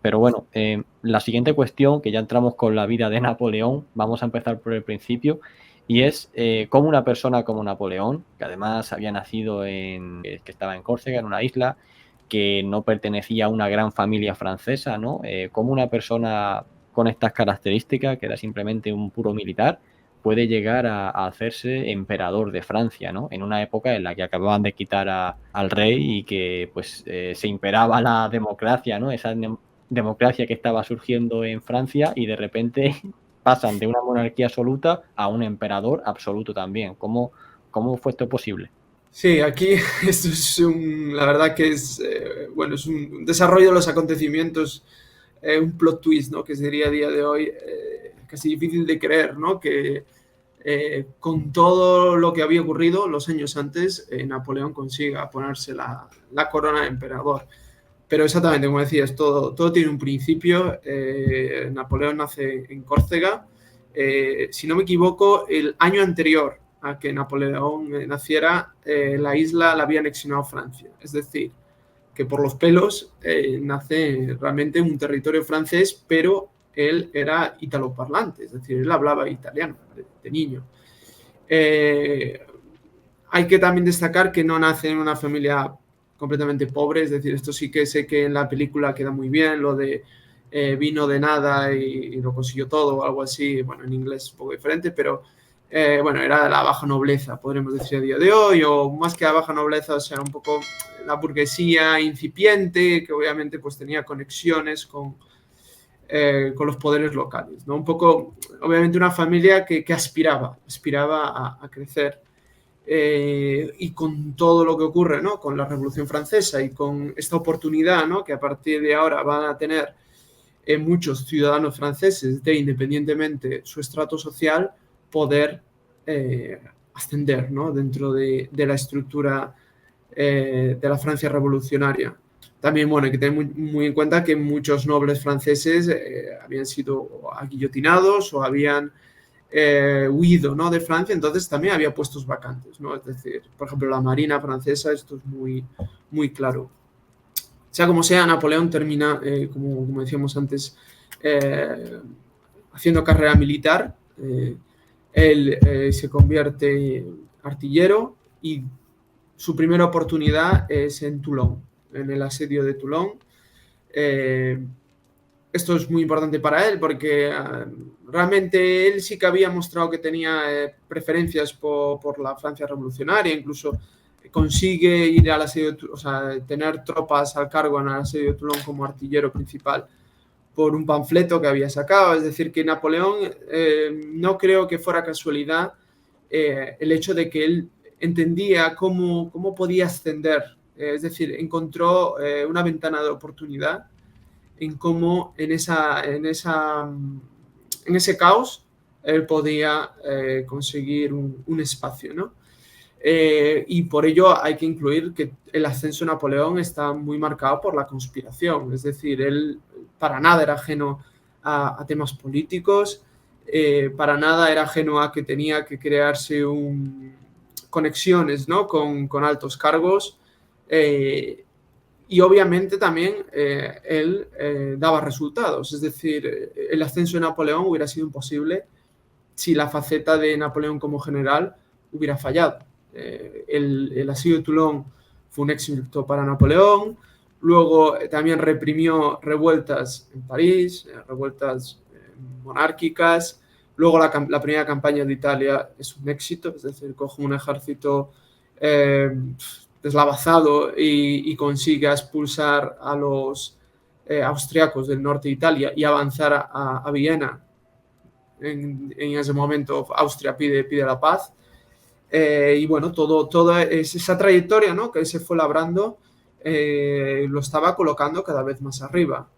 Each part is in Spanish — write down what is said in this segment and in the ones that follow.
Pero bueno, la siguiente cuestión, que ya entramos con la vida de Napoleón, vamos a empezar por el principio, y es cómo una persona como Napoleón, que además había nacido que estaba en Córcega, en una isla, que no pertenecía a una gran familia francesa, ¿no? Cómo una persona con estas características, que era simplemente un puro militar, puede llegar a hacerse emperador de Francia, ¿no? En una época en la que acababan de quitar al rey y que pues se imperaba la democracia, ¿no? Esa democracia que estaba surgiendo en Francia y de repente pasan de una monarquía absoluta a un emperador absoluto también. ¿Cómo fue esto posible? Sí, aquí esto es la verdad que es, bueno, es un desarrollo de los acontecimientos, un plot twist, ¿no? Que sería a día de hoy casi difícil de creer, ¿no? Que con todo lo que había ocurrido los años antes, Napoleón consiga ponerse la corona de emperador. Pero exactamente, como decías, todo tiene un principio. Napoleón nace en Córcega. Si no me equivoco, el año anterior a que Napoleón naciera, la isla la había anexionado Francia. Es decir, que por los pelos nace realmente un territorio francés, pero él era italoparlante, es decir, él hablaba italiano de niño. Eh, Hay que también destacar que no nace en una familia completamente pobre, es decir, esto sí que sé que en la película queda muy bien, lo de vino de nada y lo consiguió todo o algo así, bueno, en inglés es un poco diferente, pero bueno, era de la baja nobleza, podríamos decir a día de hoy, o más que la baja nobleza, o sea, un poco la burguesía incipiente, que obviamente pues tenía conexiones con los poderes locales, ¿no? Un poco, obviamente una familia que aspiraba a crecer y con todo lo que ocurre, ¿no? Con la Revolución Francesa y con esta oportunidad, ¿no? Que a partir de ahora van a tener muchos ciudadanos franceses de, independientemente su estrato social, poder eh, ascender, ¿no? Dentro de la estructura de la Francia revolucionaria. También, bueno, hay que tener muy en cuenta que muchos nobles franceses habían sido aguillotinados o habían huido, ¿no? De Francia, entonces también había puestos vacantes, ¿no? Es decir, por ejemplo, la Marina francesa, esto es muy claro. Sea como sea, Napoleón termina, como decíamos antes, eh, haciendo carrera militar. Él se convierte artillero y su primera oportunidad es en Toulon, en el asedio de Toulon. Eh, Esto es muy importante para él porque realmente él sí que había mostrado que tenía preferencias por la Francia revolucionaria, incluso consigue ir al asedio, o sea, tener tropas al cargo en el asedio de Toulon como artillero principal por un panfleto que había sacado. Es decir, que Napoleón no creo que fuera casualidad el hecho de que él entendía cómo podía ascender. Es decir, encontró una ventana de oportunidad en cómo en ese caos él podía conseguir un espacio, ¿no? Y por ello hay que incluir que el ascenso de Napoleón está muy marcado por la conspiración, es decir, él para nada era ajeno a temas políticos, para nada era ajeno a que tenía que crearse conexiones, ¿no? Con altos cargos, y obviamente también él daba resultados, es decir, el ascenso de Napoleón hubiera sido imposible si la faceta de Napoleón como general hubiera fallado. El asedio de Toulon fue un éxito para Napoleón, luego también reprimió revueltas en París, revueltas monárquicas, luego la primera campaña de Italia es un éxito, es decir, coge un ejército deslavazado y consigue expulsar a los austriacos del norte de Italia y avanzar a Viena. En ese momento Austria pide la paz. Y bueno, toda esa trayectoria, ¿no? Que se fue labrando lo estaba colocando cada vez más arriba.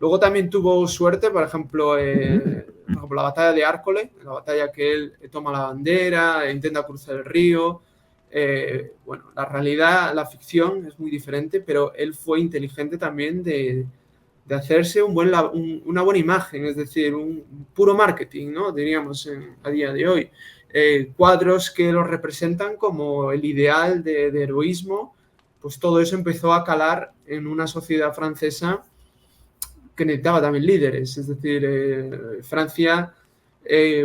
Luego también tuvo suerte, por ejemplo la batalla de Árcole, la batalla que él toma la bandera, intenta cruzar el río. Bueno, la realidad, la ficción es muy diferente, pero él fue inteligente también de hacerse una buena imagen, es decir, un puro marketing, ¿no? Diríamos a día de hoy. Cuadros que lo representan como el ideal de heroísmo, pues todo eso empezó a calar en una sociedad francesa que necesitaba también líderes. Es decir, Francia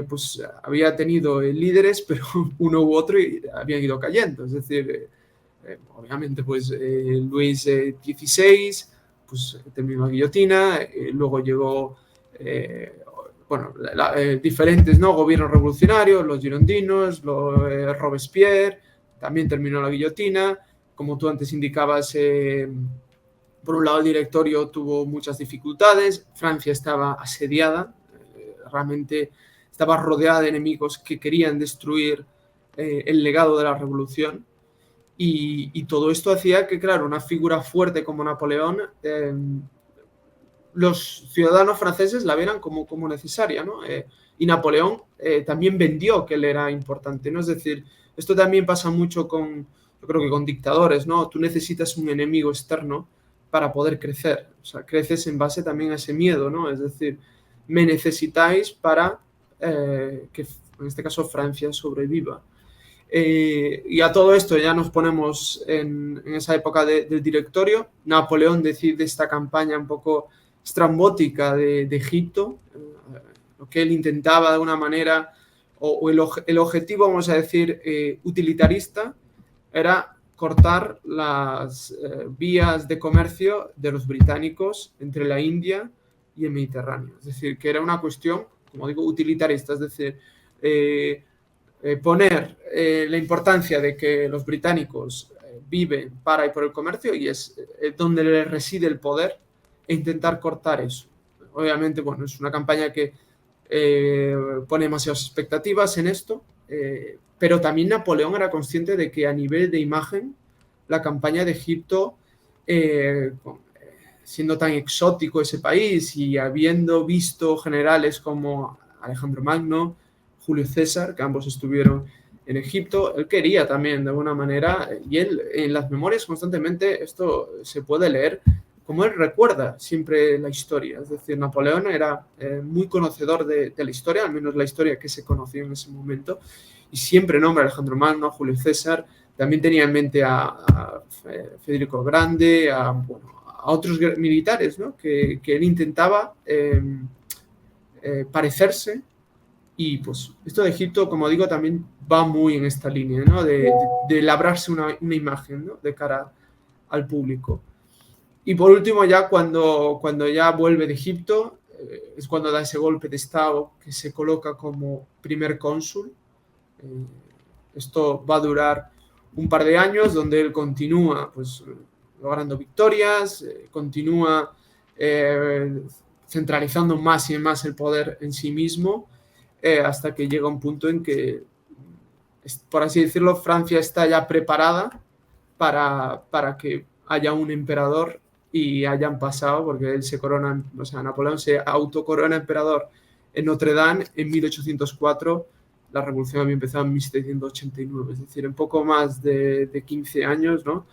pues había tenido líderes, pero uno u otro habían ido cayendo. Es decir, obviamente pues Luis XVI pues terminó la guillotina, luego llegó diferentes, ¿no?, gobiernos revolucionarios, los girondinos, Robespierre, también terminó la guillotina. Como tú antes indicabas, por un lado el directorio tuvo muchas dificultades, Francia estaba asediada, realmente estaba rodeada de enemigos que querían destruir el legado de la revolución. Y todo esto hacía que, claro, una figura fuerte como Napoleón, los ciudadanos franceses la vieran como necesaria, ¿no? Y Napoleón también vendió que él era importante, ¿no? Es decir, esto también pasa mucho yo creo que con dictadores, ¿no? Tú necesitas un enemigo externo para poder crecer. O sea, creces en base también a ese miedo, ¿no? Es decir, me necesitáis para que, en este caso, Francia sobreviva. Y a todo esto ya nos ponemos en esa época del directorio. Napoleón decide esta campaña un poco estrambótica de Egipto, lo que él intentaba de alguna manera, o el objetivo, vamos a decir, utilitarista, era cortar las vías de comercio de los británicos entre la India y el Mediterráneo. Es decir, que era una cuestión, como digo, utilitarista, es decir, poner la importancia de que los británicos viven para y por el comercio, y es donde les reside el poder, e intentar cortar eso. Obviamente, bueno, es una campaña que pone demasiadas expectativas en esto, pero también Napoleón era consciente de que a nivel de imagen la campaña de Egipto, siendo tan exótico ese país y habiendo visto generales como Alejandro Magno, Julio César, que ambos estuvieron en Egipto, él quería también de alguna manera, y él en las memorias constantemente, esto se puede leer, como él recuerda siempre la historia. Es decir, Napoleón era muy conocedor de la historia, al menos la historia que se conoció en ese momento, y siempre nombra a Alejandro Magno, a Julio César, también tenía en mente a Federico el Grande, a otros militares, ¿no?, que él intentaba parecerse. Y pues esto de Egipto, como digo, también va muy en esta línea, ¿no?, de labrarse una imagen, ¿no?, de cara al público. Y por último, ya cuando ya vuelve de Egipto, es cuando da ese golpe de Estado, que se coloca como primer cónsul. Esto va a durar un par de años, donde él continúa pues logrando victorias, continúa centralizando más y más el poder en sí mismo, hasta que llega un punto en que, por así decirlo, Francia está ya preparada para que haya un emperador y hayan pasado, porque él se corona, o sea, Napoleón se autocorona emperador en Notre Dame en 1804, la revolución había empezado en 1789, es decir, en poco más de 15 años, ¿no?,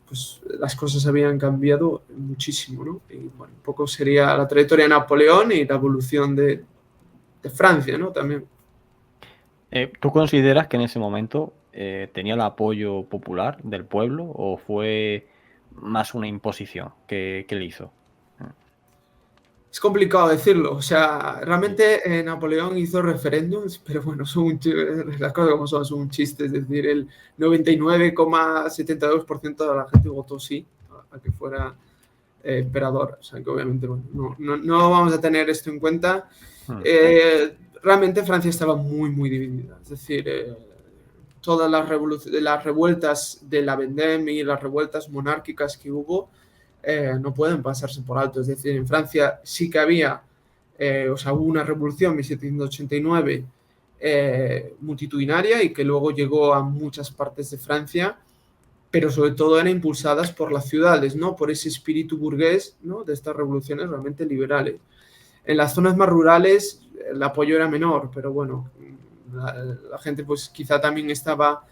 pues las cosas habían cambiado muchísimo, ¿no? Y bueno, un poco sería la trayectoria de Napoleón y la evolución de Francia, ¿no?, también. ¿Tú consideras que en ese momento tenía el apoyo popular del pueblo o fue más una imposición que le hizo? Es complicado decirlo, o sea, realmente Napoleón hizo referéndums, pero bueno, las cosas como son un chiste, es decir, el 99,72% de la gente votó sí a que fuera emperador, o sea, que obviamente bueno, no vamos a tener esto en cuenta. Realmente Francia estaba muy, muy dividida, es decir, todas las revueltas de la Vendée y las revueltas monárquicas que hubo, no pueden pasarse por alto. Es decir, en Francia sí que había, hubo una revolución en 1789 multitudinaria y que luego llegó a muchas partes de Francia, pero sobre todo eran impulsadas por las ciudades, ¿no?, por ese espíritu burgués, ¿no?, de estas revoluciones realmente liberales. En las zonas más rurales el apoyo era menor, pero bueno, la gente pues quizá también estaba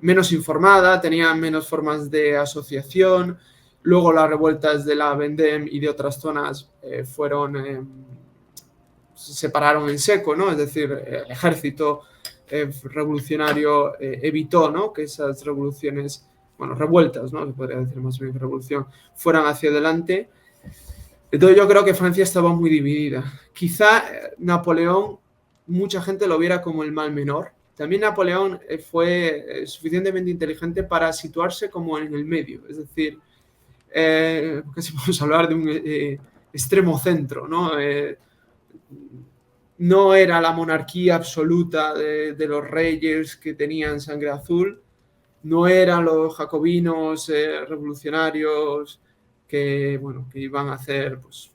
menos informada, tenía menos formas de asociación. Luego las revueltas de la Vendée y de otras zonas se separaron en seco, ¿no? Es decir, el ejército revolucionario evitó, ¿no?, que esas revoluciones, revueltas, ¿no?, se podría decir más bien que revolución, fueran hacia adelante. Entonces yo creo que Francia estaba muy dividida. Quizá Napoleón, mucha gente lo viera como el mal menor. También Napoleón fue suficientemente inteligente para situarse como en el medio, es decir, casi podemos hablar de un extremo centro, ¿no? No era la monarquía absoluta de los reyes que tenían sangre azul, no eran los jacobinos revolucionarios que, bueno, que iban a hacer pues,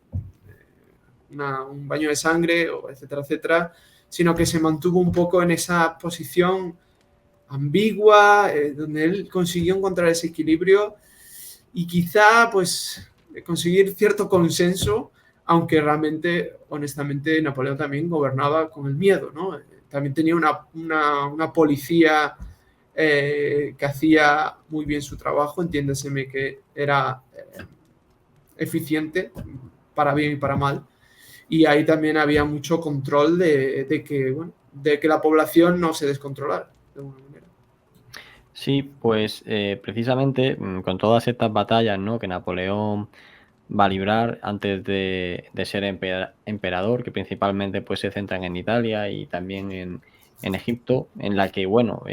un baño de sangre, etcétera, etcétera, sino que se mantuvo un poco en esa posición ambigua, donde él consiguió encontrar ese equilibrio y quizá pues conseguir cierto consenso, aunque realmente, honestamente, Napoleón también gobernaba con el miedo, ¿no? También tenía una policía que hacía muy bien su trabajo, entiéndaseme que era eficiente para bien y para mal, y ahí también había mucho control bueno, de que la población no se descontrolara de alguna manera. Sí, pues precisamente con todas estas batallas, ¿no? Que Napoleón va a librar antes de ser emperador, que principalmente pues se centran en Italia y también en Egipto, en la que, bueno,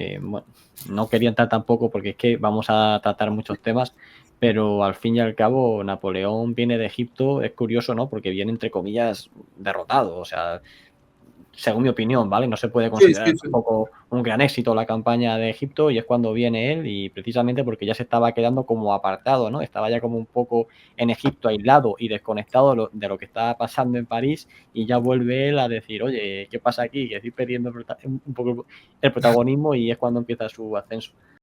no quería entrar tampoco porque es que vamos a tratar muchos temas, pero al fin y al cabo Napoleón viene de Egipto, es curioso, ¿no? Porque viene, entre comillas, derrotado, o sea, según mi opinión, ¿vale? No se puede Sí, sí, considerar sí. tampoco un gran éxito la campaña de Egipto y es cuando viene él y precisamente porque ya se estaba quedando como apartado, ¿no? Estaba ya como un poco en Egipto aislado y desconectado de lo que estaba pasando en París y ya vuelve él a decir, oye, ¿qué pasa aquí? Que estoy perdiendo un poco el protagonismo y es cuando empieza su ascenso.